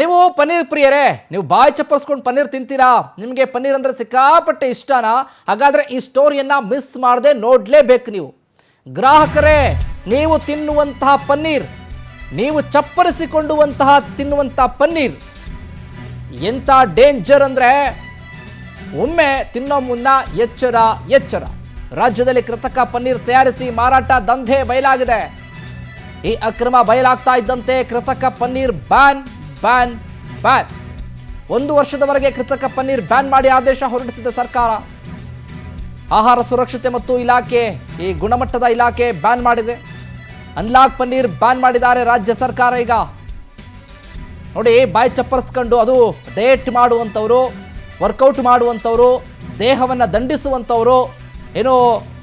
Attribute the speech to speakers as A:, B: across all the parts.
A: ನೀವು ಪನ್ನೀರ್ ಪ್ರಿಯರೇ, ನೀವು ಬಾಯಿ ಚಪ್ಪರಿಸ್ಕೊಂಡು ಪನ್ನೀರ್ ತಿಂತೀರಾ? ನಿಮಗೆ ಪನ್ನೀರ್ ಅಂದರೆ ಸಿಕ್ಕಾಪಟ್ಟೆ ಇಷ್ಟನಾ? ಹಾಗಾದರೆ ಈ ಸ್ಟೋರಿಯನ್ನು ಮಿಸ್ ಮಾಡದೆ ನೋಡಲೇಬೇಕು ನೀವು. ಗ್ರಾಹಕರೇ, ನೀವು ತಿನ್ನುವಂತಹ ಪನ್ನೀರ್, ನೀವು ತಿನ್ನುವಂತಹ ಪನ್ನೀರ್ ಎಂಥ ಡೇಂಜರ್ ಅಂದರೆ ಒಮ್ಮೆ ತಿನ್ನೋ ಮುನ್ನ ಎಚ್ಚರ ಎಚ್ಚರ. ರಾಜ್ಯದಲ್ಲಿ ಕೃತಕ ಪನ್ನೀರ್ ತಯಾರಿಸಿ ಮಾರಾಟ ದಂಧೆ ಬಯಲಾಗಿದೆ. ಈ ಅಕ್ರಮ ಬಯಲಾಗ್ತಾ ಇದ್ದಂತೆ ಕೃತಕ ಪನ್ನೀರ್ ಬ್ಯಾನ್ ಬ್ಯಾನ್ ಬ್ಯಾನ್ 1 ವರ್ಷದವರೆಗೆ ಕೃತಕ ಪನ್ನೀರ್ ಬ್ಯಾನ್ ಮಾಡಿ ಆದೇಶ ಹೊರಡಿಸಿದ ಸರ್ಕಾರ. ಆಹಾರ ಸುರಕ್ಷತೆ ಮತ್ತು ಇಲಾಖೆ, ಈ ಗುಣಮಟ್ಟದ ಇಲಾಖೆ ಬ್ಯಾನ್ ಮಾಡಿದೆ. ಅನ್ಲಾಕ್ ಪನ್ನೀರ್ ಬ್ಯಾನ್ ಮಾಡಿದ್ದಾರೆ ರಾಜ್ಯ ಸರ್ಕಾರ. ಈಗ ನೋಡಿ, ಬಾಯಿ ಚಪ್ಪರಿಸ್ಕೊಂಡು ಅದು ಡಯಟ್ ಮಾಡುವಂಥವ್ರು, ವರ್ಕೌಟ್ ಮಾಡುವಂಥವ್ರು, ದೇಹವನ್ನು ದಂಡಿಸುವಂಥವ್ರು, ಏನೋ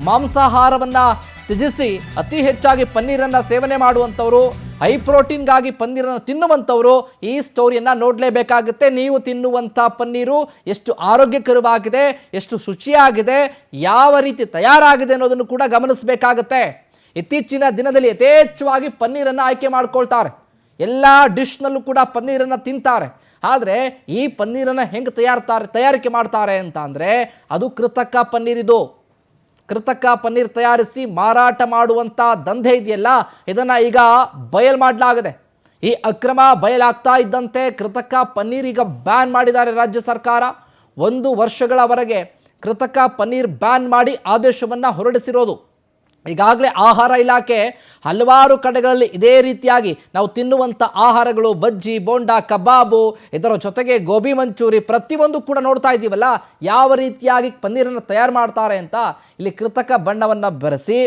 A: ಮಾಂಸಾಹಾರವನ್ನು ತ್ಯಜಿಸಿ ಅತಿ ಹೆಚ್ಚಾಗಿ ಪನ್ನೀರನ್ನು ಸೇವನೆ ಮಾಡುವಂಥವ್ರು, ಹೈ ಪ್ರೋಟೀನ್ಗಾಗಿ ಪನ್ನೀರನ್ನು ತಿನ್ನುವಂಥವರು ಈ ಸ್ಟೋರಿಯನ್ನು ನೋಡಲೇಬೇಕಾಗುತ್ತೆ. ನೀವು ತಿನ್ನುವಂಥ ಪನ್ನೀರು ಎಷ್ಟು ಆರೋಗ್ಯಕರವಾಗಿದೆ, ಎಷ್ಟು ಶುಚಿಯಾಗಿದೆ, ಯಾವ ರೀತಿ ತಯಾರಾಗಿದೆ ಅನ್ನೋದನ್ನು ಕೂಡ ಗಮನಿಸಬೇಕಾಗುತ್ತೆ. ಇತ್ತೀಚಿನ ದಿನದಲ್ಲಿ ಯಥೇಚ್ಛವಾಗಿ ಪನ್ನೀರನ್ನು ಆಯ್ಕೆ ಮಾಡ್ಕೊಳ್ತಾರೆ. ಎಲ್ಲ ಡಿಶ್ನಲ್ಲೂ ಕೂಡ ಪನ್ನೀರನ್ನು ತಿಂತಾರೆ. ಆದರೆ ಈ ಪನ್ನೀರನ್ನು ಹೆಂಗೆ ತಯಾರಿಕೆ ಮಾಡ್ತಾರೆ ಅಂತ ಅಂದರೆ, ಅದು ಕೃತಕ ಪನ್ನೀರ್. ಇದು ಕೃತಕ ಪನ್ನೀರ್ ತಯಾರಿಸಿ ಮಾರಾಟ ಮಾಡುವಂಥ ದಂಧೆ ಇದೆಯಲ್ಲ, ಇದನ್ನು ಈಗ ಬಯಲು ಮಾಡಲಾಗಿದೆ. ಈ ಅಕ್ರಮ ಬಯಲಾಗ್ತಾ ಇದ್ದಂತೆ ಕೃತಕ ಪನ್ನೀರ್ ಈಗ ಬ್ಯಾನ್ ಮಾಡಿದ್ದಾರೆ ರಾಜ್ಯ ಸರ್ಕಾರ. 1 ವರ್ಷಗಳವರೆಗೆ ಕೃತಕ ಪನ್ನೀರ್ ಬ್ಯಾನ್ ಮಾಡಿ ಆದೇಶವನ್ನು ಹೊರಡಿಸಿರೋದು. ಈಗಾಗಲೇ ಆಹಾರ ಇಲಾಖೆ ಹಲವಾರು ಕಡೆಗಳಲ್ಲಿ ಇದೇ ರೀತಿಯಾಗಿ ನಾವು ತಿನ್ನುವಂಥ ಆಹಾರಗಳು, ಬಜ್ಜಿ, ಬೋಂಡಾ, ಕಬಾಬು, ಇದರ ಜೊತೆಗೆ ಗೋಬಿ ಮಂಚೂರಿ, ಪ್ರತಿಯೊಂದು ಕೂಡ ನೋಡ್ತಾ ಇದ್ದೀವಲ್ಲ ಯಾವ ರೀತಿಯಾಗಿ ಪನ್ನೀರನ್ನು ತಯಾರು ಮಾಡ್ತಾರೆ ಅಂತ. ಇಲ್ಲಿ ಕೃತಕ ಬಣ್ಣವನ್ನು ಬೆರೆಸಿ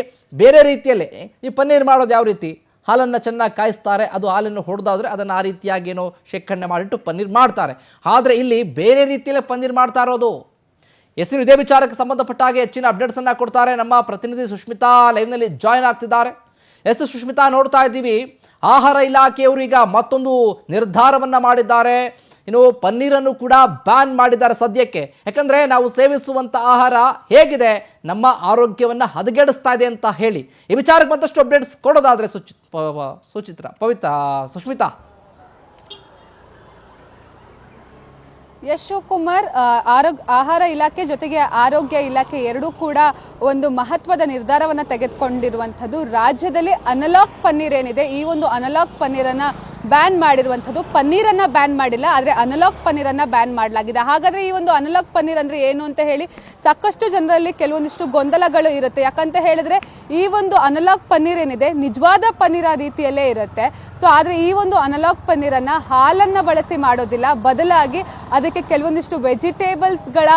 A: ಬೇರೆ ರೀತಿಯಲ್ಲಿ ಈ ಪನ್ನೀರ್ ಮಾಡೋದು ಯಾವ ರೀತಿ, ಹಾಲನ್ನು ಚೆನ್ನಾಗಿ ಕಾಯಿಸ್ತಾರೆ, ಅದು ಹಾಲನ್ನು ಹೊಡೆದಾದರೆ ಅದನ್ನು ಆ ರೀತಿಯಾಗಿ ಏನೋ ಶೇಖರಣೆ ಮಾಡಿಟ್ಟು ಪನ್ನೀರ್ ಮಾಡ್ತಾರೆ. ಆದರೆ ಇಲ್ಲಿ ಬೇರೆ ರೀತಿಯಲ್ಲೇ ಪನ್ನೀರ್ ಮಾಡ್ತಾ ಇರೋದು. ಇದೇ ವಿಚಾರಕ್ಕೆ ಸಂಬಂಧಪಟ್ಟ ಹಾಗೆ ಹೆಚ್ಚಿನ ಅಪ್ಡೇಟ್ಸನ್ನು ಕೊಡ್ತಾರೆ ನಮ್ಮ ಪ್ರತಿನಿಧಿ ಸುಷ್ಮಿತಾ. ಲೈವ್ನಲ್ಲಿ ಜಾಯ್ನ್ ಆಗ್ತಿದ್ದಾರೆ. ಸುಷ್ಮಿತಾ, ನೋಡ್ತಾ ಇದ್ದೀವಿ, ಆಹಾರ ಇಲಾಖೆಯವರು ಈಗ ಮತ್ತೊಂದು ನಿರ್ಧಾರವನ್ನು ಮಾಡಿದ್ದಾರೆ. ಇನ್ನು ಪನ್ನೀರನ್ನು ಕೂಡ ಬ್ಯಾನ್ ಮಾಡಿದ್ದಾರೆ ಸದ್ಯಕ್ಕೆ. ಯಾಕಂದರೆ ನಾವು ಸೇವಿಸುವಂಥ ಆಹಾರ ಹೇಗಿದೆ, ನಮ್ಮ ಆರೋಗ್ಯವನ್ನು ಹದಗೆಡಿಸ್ತಾ ಇದೆ ಅಂತ ಹೇಳಿ. ಈ ವಿಚಾರಕ್ಕೆ ಮತ್ತಷ್ಟು ಅಪ್ಡೇಟ್ಸ್ ಕೊಡೋದಾದರೆ ಸುಷ್ಮಿತಾ.
B: ಯಶ್ ಕುಮಾರ್, ಆಹಾರ ಇಲಾಖೆ ಜೊತೆಗೆ ಆರೋಗ್ಯ ಇಲಾಖೆ ಎರಡೂ ಕೂಡ ಒಂದು ಮಹತ್ವದ ನಿರ್ಧಾರವನ್ನು ತೆಗೆದುಕೊಂಡಿರುವಂಥದ್ದು. ರಾಜ್ಯದಲ್ಲಿ ಅನಲಾಕ್ ಪನ್ನೀರ್ ಏನಿದೆ, ಈ ಒಂದು ಅನಲಾಕ್ ಪನ್ನೀರನ್ನು ಬ್ಯಾನ್ ಮಾಡಿರುವಂಥದ್ದು. ಪನ್ನೀರನ್ನು ಬ್ಯಾನ್ ಮಾಡಿಲ್ಲ, ಆದರೆ ಅನಲಾಕ್ ಪನ್ನೀರನ್ನು ಬ್ಯಾನ್ ಮಾಡಲಾಗಿದೆ. ಹಾಗಾದರೆ ಈ ಒಂದು ಅನಲಾಕ್ ಪನ್ನೀರ್ ಅಂದರೆ ಏನು ಅಂತ ಹೇಳಿ ಸಾಕಷ್ಟು ಜನರಲ್ಲಿ ಕೆಲವೊಂದಿಷ್ಟು ಗೊಂದಲಗಳು ಇರುತ್ತೆ. ಯಾಕಂತ ಹೇಳಿದ್ರೆ ಈ ಒಂದು ಅನಲಾಕ್ ಪನ್ನೀರ್ ಏನಿದೆ ನಿಜವಾದ ಪನ್ನೀರ ರೀತಿಯಲ್ಲೇ ಇರುತ್ತೆ. ಸೊ ಆದರೆ ಈ ಒಂದು ಅನಲಾಕ್ ಪನ್ನೀರನ್ನು ಹಾಲನ್ನು ಬಳಸಿ ಮಾಡೋದಿಲ್ಲ, ಬದಲಾಗಿ ಅದಕ್ಕೆ ಕೆಲವೊಂದಿಷ್ಟು ವೆಜಿಟೇಬಲ್ಸ್ಗಳ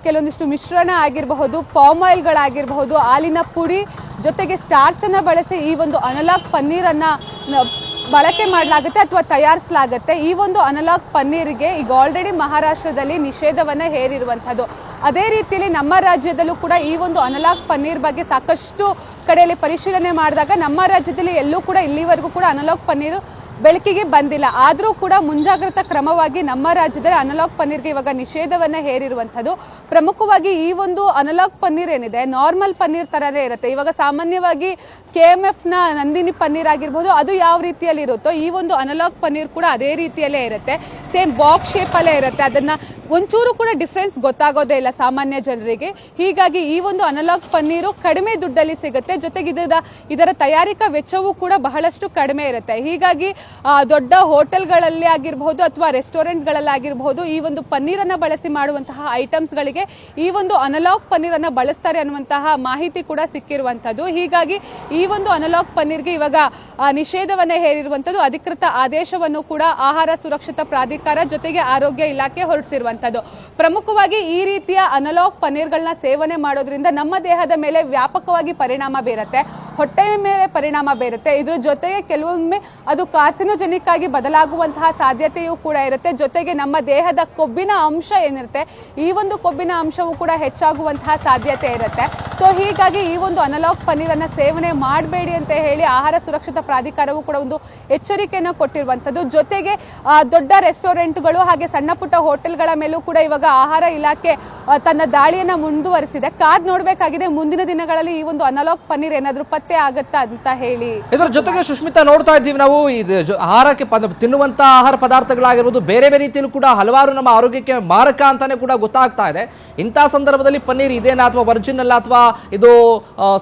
B: ಕೆಲವೊಂದಿಷ್ಟು ಮಿಶ್ರಣ ಆಗಿರಬಹುದು, ಪಾಮ್ ಆಯಿಲ್ಗಳಾಗಿರಬಹುದು, ಹಾಲಿನ ಪುಡಿ ಜೊತೆಗೆ ಸ್ಟಾರ್ಚ್ ಅನ್ನ ಬಳಸಿ ಈ ಒಂದು ಅನಲಾಕ್ ಪನ್ನೀರನ್ನ ಬಳಕೆ ಮಾಡಲಾಗುತ್ತೆ ಅಥವಾ ತಯಾರಿಸಲಾಗುತ್ತೆ. ಈ ಒಂದು ಅನಲಾಕ್ ಪನ್ನೀರಿಗೆ ಈಗ ಆಲ್ರೆಡಿ ಮಹಾರಾಷ್ಟ್ರದಲ್ಲಿ ನಿಷೇಧವನ್ನ ಹೇರಿರುವಂತದ್ದು. ಅದೇ ರೀತಿಯಲ್ಲಿ ನಮ್ಮ ರಾಜ್ಯದಲ್ಲೂ ಕೂಡ ಈ ಒಂದು ಅನಲಾಕ್ ಪನ್ನೀರ್ ಬಗ್ಗೆ ಸಾಕಷ್ಟು ಕಡೆಯಲ್ಲಿ ಪರಿಶೀಲನೆ ಮಾಡಿದಾಗ ನಮ್ಮ ರಾಜ್ಯದಲ್ಲಿ ಎಲ್ಲೂ ಕೂಡ ಇಲ್ಲಿವರೆಗೂ ಕೂಡ ಅನಲಾಕ್ ಪನ್ನೀರ್ ಬೆಳಕಿಗೆ ಬಂದಿಲ್ಲ. ಆದರೂ ಕೂಡ ಮುಂಜಾಗ್ರತಾ ಕ್ರಮವಾಗಿ ನಮ್ಮ ರಾಜ್ಯದಲ್ಲಿ ಅನಲಾಕ್ ಪನ್ನೀರ್ಗೆ ಇವಾಗ ನಿಷೇಧವನ್ನ ಹೇರಿರುವಂತದ್ದು. ಪ್ರಮುಖವಾಗಿ ಈ ಒಂದು ಅನಲಾಕ್ ಪನ್ನೀರ್ ಏನಿದೆ ನಾರ್ಮಲ್ ಪನ್ನೀರ್ ತರನೇ ಇರುತ್ತೆ. ಇವಾಗ ಸಾಮಾನ್ಯವಾಗಿ KMF ನ ನಂದಿನಿ ಪನ್ನೀರ್ ಆಗಿರ್ಬೋದು, ಅದು ಯಾವ ರೀತಿಯಲ್ಲಿ ಇರುತ್ತೋ ಈ ಒಂದು ಅನಲಾಕ್ ಪನ್ನೀರ್ ಕೂಡ ಅದೇ ರೀತಿಯಲ್ಲೇ ಇರುತ್ತೆ. ಸೇಮ್ ಬಾಕ್ಸ್ ಶೇಪ್ ಅಲ್ಲೇ ಇರುತ್ತೆ. ಅದನ್ನ ಒಂಚೂರು ಕೂಡ ಡಿಫ್ರೆನ್ಸ್ ಗೊತ್ತಾಗೋದೇ ಇಲ್ಲ ಸಾಮಾನ್ಯ ಜನರಿಗೆ. ಹೀಗಾಗಿ ಈ ಒಂದು ಅನಲಾಕ್ ಪನ್ನೀರು ಕಡಿಮೆ ದುಡ್ಡಲ್ಲಿ ಸಿಗುತ್ತೆ. ಜೊತೆಗೆ ಇದರ ತಯಾರಿಕಾ ವೆಚ್ಚವೂ ಕೂಡ ಬಹಳಷ್ಟು ಕಡಿಮೆ ಇರುತ್ತೆ. ಹೀಗಾಗಿ ದೊಡ್ಡ ಹೋಟೆಲ್ಗಳಲ್ಲಿ ಆಗಿರಬಹುದು ಅಥವಾ ರೆಸ್ಟೋರೆಂಟ್ಗಳಲ್ಲಿ ಆಗಿರಬಹುದು, ಈ ಒಂದು ಪನ್ನೀರನ್ನ ಬಳಸಿ ಮಾಡುವಂತಹ ಐಟಮ್ಸ್ ಗಳಿಗೆ ಈ ಒಂದು ಅನಲಾಕ್ ಪನ್ನೀರನ್ನ ಬಳಸ್ತಾರೆ ಅನ್ನುವಂತಹ ಮಾಹಿತಿ ಕೂಡ ಸಿಕ್ಕಿರುವಂತದ್ದು. ಹೀಗಾಗಿ ಈ ಒಂದು ಅನಲಾಕ್ ಪನ್ನೀರ್ಗೆ ಇವಾಗ ನಿಷೇಧವನ್ನ ಹೇರಿರುವಂತದ್ದು. ಅಧಿಕೃತ ಆದೇಶವನ್ನು ಕೂಡ ಆಹಾರ ಸುರಕ್ಷತಾ ಪ್ರಾಧಿಕಾರ ಜೊತೆಗೆ ಆರೋಗ್ಯ ಇಲಾಖೆ ಹೊರಡಿಸಿರುವಂತದ್ದು. ಪ್ರಮುಖವಾಗಿ ಈ ರೀತಿಯ ಅನಲಾಕ್ ಪನ್ನೀರ್ಗಳನ್ನ ಸೇವನೆ ಮಾಡೋದ್ರಿಂದ ನಮ್ಮ ದೇಹದ ಮೇಲೆ ವ್ಯಾಪಕವಾಗಿ ಪರಿಣಾಮ ಬೀರುತ್ತೆ, ಹೊಟ್ಟೆಯ ಮೇಲೆ ಪರಿಣಾಮ ಬೀರುತ್ತೆ. ಇದ್ರ ಜೊತೆಗೆ ಕೆಲವೊಮ್ಮೆ ಅದು ಕಾರ್ಸಿನೋಜೆನಿಕ್ ಆಗಿ ಬದಲಾಗುವಂತಹ ಸಾಧ್ಯತೆಯೂ ಕೂಡ ಇರುತ್ತೆ. ಜೊತೆಗೆ ನಮ್ಮ ದೇಹದ ಕೊಬ್ಬಿನ ಅಂಶ ಏನಿರುತ್ತೆ, ಈ ಒಂದು ಕೊಬ್ಬಿನ ಅಂಶವೂ ಕೂಡ ಹೆಚ್ಚಾಗುವಂತಹ ಸಾಧ್ಯತೆ ಇರುತ್ತೆ. ಸೊ ಹೀಗಾಗಿ ಈ ಒಂದು ಅನಲಾಕ್ ಪನ್ನೀರನ್ನ ಸೇವನೆ ಮಾಡಬೇಡಿ ಅಂತ ಹೇಳಿ ಆಹಾರ ಸುರಕ್ಷತಾ ಪ್ರಾಧಿಕಾರವು ಕೂಡ ಒಂದು ಎಚ್ಚರಿಕೆಯನ್ನು ಕೊಟ್ಟಿರುವಂತದ್ದು. ಜೊತೆಗೆ ದೊಡ್ಡ ರೆಸ್ಟೋರೆಂಟ್ಗಳು ಹಾಗೆ ಸಣ್ಣ ಪುಟ್ಟ ಹೋಟೆಲ್ಗಳ ಮೇಲೂ ಕೂಡ ಇವಾಗ ಆಹಾರ ಇಲಾಖೆ ತನ್ನ ದಾಳಿಯನ್ನ ಮುಂದುವರಿಸಿದೆ. ಕಾದ್ ನೋಡಬೇಕಾಗಿದೆ ಮುಂದಿನ ದಿನಗಳಲ್ಲಿ ಈ ಒಂದು ಅನಲಾಕ್ ಪನ್ನೀರ್ ಏನಾದ್ರೂ ಪತ್ತೆ ಆಗುತ್ತಾ ಅಂತ ಹೇಳಿ.
A: ಇದರ ಜೊತೆಗೆ ಸುಷ್ಮಿತಾ, ನೋಡ್ತಾ ಇದ್ದೀವಿ ನಾವು ಆಹಾರಕ್ಕೆ ತಿನ್ನುವಂಥ ಆಹಾರ ಪದಾರ್ಥಗಳಾಗಿರ್ಬೋದು, ಬೇರೆ ಬೇರೆ ರೀತಿಯಲ್ಲೂ ಕೂಡ ಹಲವಾರು ನಮ್ಮ ಆರೋಗ್ಯಕ್ಕೆ ಮಾರಕ ಅಂತಾನೆ ಕೂಡ ಗೊತ್ತಾಗ್ತಾ ಇದೆ. ಇಂಥ ಸಂದರ್ಭದಲ್ಲಿ ಪನ್ನೀರ್ ಇದೇನಾ ಅಥವಾ ಒರಿಜಿನಲ್ ಅಥವಾ ಇದು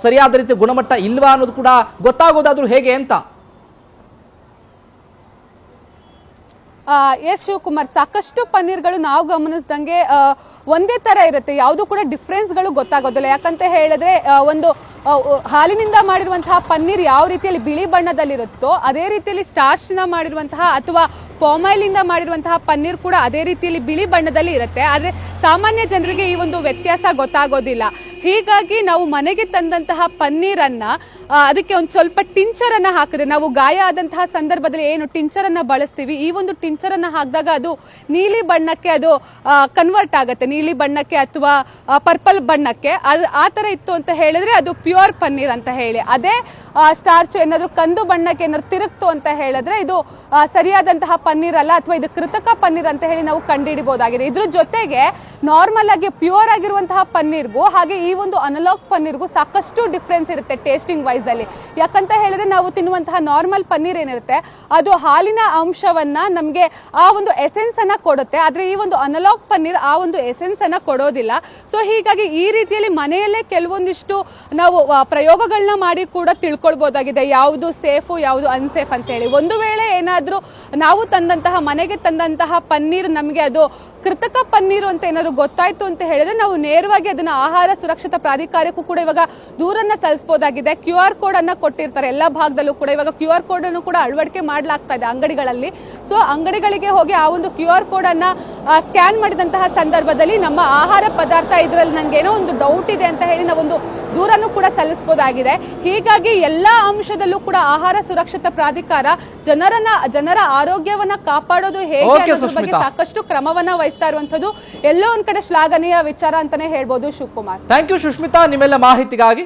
A: ಸರಿಯಾದ ರೀತಿಯ ಗುಣಮಟ್ಟ ಇಲ್ವಾ ಅನ್ನೋದು ಕೂಡ ಗೊತ್ತಾಗೋದಾದ್ರೂ ಹೇಗೆ ಅಂತ.
B: ಎಸ್ ಶಿವಕುಮಾರ್, ಸಾಕಷ್ಟು ಪನ್ನೀರ್ಗಳು ನಾವು ಗಮನಿಸಿದಂಗೆ ಒಂದೇ ತರ ಇರುತ್ತೆ, ಯಾವುದು ಕೂಡ ಡಿಫ್ರೆನ್ಸ್ಗಳು ಗೊತ್ತಾಗೋದಿಲ್ಲ. ಯಾಕಂತ ಹೇಳಿದ್ರೆ ಒಂದು ಹಾಲಿನಿಂದ ಮಾಡಿರುವಂತಹ ಪನ್ನೀರ್ ಯಾವ ರೀತಿಯಲ್ಲಿ ಬಿಳಿ ಬಣ್ಣದಲ್ಲಿರುತ್ತೋ ಅದೇ ರೀತಿಯಲ್ಲಿ ಸ್ಟಾರ್ಚ್ನ ಮಾಡಿರುವಂತಹ ಅಥವಾ ಪಾಮಾಯಿಲ್ ಇಂದ ಮಾಡಿರುವಂತಹ ಪನ್ನೀರ್ ಕೂಡ ಅದೇ ರೀತಿಯಲ್ಲಿ ಬಿಳಿ ಬಣ್ಣದಲ್ಲಿ ಇರುತ್ತೆ. ಆದ್ರೆ ಸಾಮಾನ್ಯ ಜನರಿಗೆ ಈ ಒಂದು ವ್ಯತ್ಯಾಸ ಗೊತ್ತಾಗೋದಿಲ್ಲ. ಹೀಗಾಗಿ ನಾವು ಮನೆಗೆ ತಂದಂತಹ ಪನ್ನೀರನ್ನ ಅದಕ್ಕೆ ಒಂದು ಸ್ವಲ್ಪ ಟಿಂಚರ್ ಅನ್ನ ಹಾಕಿದ್ರೆ, ನಾವು ಗಾಯ ಆದಂತಹ ಸಂದರ್ಭದಲ್ಲಿ ಏನು ಟಿಂಚರ್ ಅನ್ನ ಬಳಸ್ತೀವಿ, ಈ ಒಂದು ಟಿಂಚರ್ ಅನ್ನ ಹಾಕಿದಾಗ ಅದು ನೀಲಿ ಬಣ್ಣಕ್ಕೆ ಅದು ಕನ್ವರ್ಟ್ ಆಗುತ್ತೆ, ನೀಲಿ ಬಣ್ಣಕ್ಕೆ ಅಥವಾ ಪರ್ಪಲ್ ಬಣ್ಣಕ್ಕೆ. ಆ ತರ ಇತ್ತು ಅಂತ ಹೇಳಿದ್ರೆ ಅದು ಪ್ಯೂರ್ ಪನ್ನೀರ್ ಅಂತ ಹೇಳಿ. ಅದೇ ಸ್ಟಾರ್ಚ್ ಏನಾದ್ರು ಕಂದು ಬಣ್ಣಕ್ಕೆ ಏನಾದ್ರು ತಿರುಗ್ತು ಅಂತ ಹೇಳಿದ್ರೆ ಇದು ಸರಿಯಾದಂತಹ ಪನ್ನೀರ್ ಅಲ್ಲ ಅಥವಾ ಇದು ಕೃತಕ ಪನ್ನೀರ್ ಅಂತ ಹೇಳಿ ನಾವು ಕಂಡುಹಿಡಿಬಹುದಾಗಿದೆ. ಇದ್ರ ಜೊತೆಗೆ ನಾರ್ಮಲ್ ಆಗಿ ಪ್ಯೂರ್ ಆಗಿರುವಂತಹ ಪನ್ನೀರ್ಗೂ ಹಾಗೆ ಈ ಒಂದು ಅನಲಾಗ್ ಪನ್ನೀರ್ಗೂ ಸಾಕಷ್ಟು ಡಿಫ್ರೆನ್ಸ್ ಇರುತ್ತೆ ಟೇಸ್ಟಿಂಗ್ ವೈಸ್ ಅಲ್ಲಿ. ಯಾಕಂತ ಹೇಳಿದ್ರೆ ನಾವು ತಿನ್ನುವಂತಹ ನಾರ್ಮಲ್ ಪನ್ನೀರ್ ಏನಿರುತ್ತೆ ಅದು ಹಾಲಿನ ಅಂಶವನ್ನ ನಮ್ಗೆ ಆ ಒಂದು ಎಸೆನ್ಸ್ ಅನ್ನ ಕೊಡುತ್ತೆ. ಆದ್ರೆ ಈ ಒಂದು ಅನಲಾಗ್ ಪನ್ನೀರ್ ಆ ಒಂದು ಎಸೆನ್ಸ್ ಅನ್ನ ಕೊಡೋದಿಲ್ಲ. ಸೊ ಹೀಗಾಗಿ ಈ ರೀತಿಯಲ್ಲಿ ಮನೆಯಲ್ಲೇ ಕೆಲವೊಂದಿಷ್ಟು ನಾವು ಪ್ರಯೋಗಗಳನ್ನ ಮಾಡಿ ಕೂಡ ತಿಳ್ಕೊಳ್ಬಹುದಾಗಿದೆ, ಯಾವುದು ಸೇಫು ಯಾವುದು ಅನ್ಸೇಫ್ ಅಂತ ಹೇಳಿ. ಒಂದು ವೇಳೆ ಏನಾದ್ರೂ ನಾವು ತಂದಂತಹ ಮನೆಗೆ ತಂದಂತಹ ಪನ್ನೀರ್ ನಮಗೆ ಅದು ಕೃತಕ ಪನ್ನೀರು ಅಂತ ಏನಾದ್ರು ಗೊತ್ತಾಯ್ತು ಅಂತ ಹೇಳಿದ್ರೆ ನಾವು ನೇರವಾಗಿ ಅದನ್ನ ಆಹಾರ ಸುರಕ್ಷತಾ ಪ್ರಾಧಿಕಾರಕ್ಕೂ ಕೂಡ ಇವಾಗ ದೂರನ್ನ ಸಲ್ಲಿಸಬಹುದಾಗಿದೆ. QR ಕೋಡ್ ಅನ್ನ ಕೊಟ್ಟಿರ್ತಾರೆ ಎಲ್ಲಾ ಭಾಗದಲ್ಲೂ ಕೂಡ. ಇವಾಗ QR ಕೋಡ್ ಅನ್ನು ಕೂಡ ಅಳವಡಿಕೆ ಮಾಡಲಾಗ್ತಾ ಇದೆ ಅಂಗಡಿಗಳಲ್ಲಿ. ಸೊ ಅಂಗಡಿಗಳಿಗೆ ಹೋಗಿ ಆ ಒಂದು QR ಕೋಡ್ ಅನ್ನ ಸ್ಕ್ಯಾನ್ ಮಾಡಿದಂತಹ ಸಂದರ್ಭದಲ್ಲಿ ನಮ್ಮ ಆಹಾರ ಪದಾರ್ಥ ಇದರಲ್ಲಿ ನಂಗೆ ಏನೋ ಒಂದು ಡೌಟ್ ಇದೆ ಅಂತ ಹೇಳಿ ನಾವೊಂದು ದೂರನ್ನು ಕೂಡ ಸಲ್ಲಿಸಬಹುದಾಗಿದೆ. ಹೀಗಾಗಿ ಎಲ್ಲಾ ಅಂಶದಲ್ಲೂ ಕೂಡ ಆಹಾರ ಸುರಕ್ಷತಾ ಪ್ರಾಧಿಕಾರ ಜನರ ಆರೋಗ್ಯವನ್ನ ಕಾಪಾಡೋದು ಹೇಗೆ ಅನ್ನೋದ್ರ ಬಗ್ಗೆ ಸಾಕಷ್ಟು ಕ್ರಮವನ್ನ ವಹಿಸ್ತಾ ಇರುವಂತದ್ದು ಎಲ್ಲೋ ಒಂದ್ ಕಡೆ ಶ್ಲಾಘನೀಯ ವಿಚಾರ ಅಂತಾನೆ ಹೇಳ್ಬೋದು ಶಿವಕುಮಾರ್.
A: ಥ್ಯಾಂಕ್ ಯು ಸುಷ್ಮಿತಾ, ನಿಮ್ಮೆಲ್ಲ ಮಾಹಿತಿಗಾಗಿ.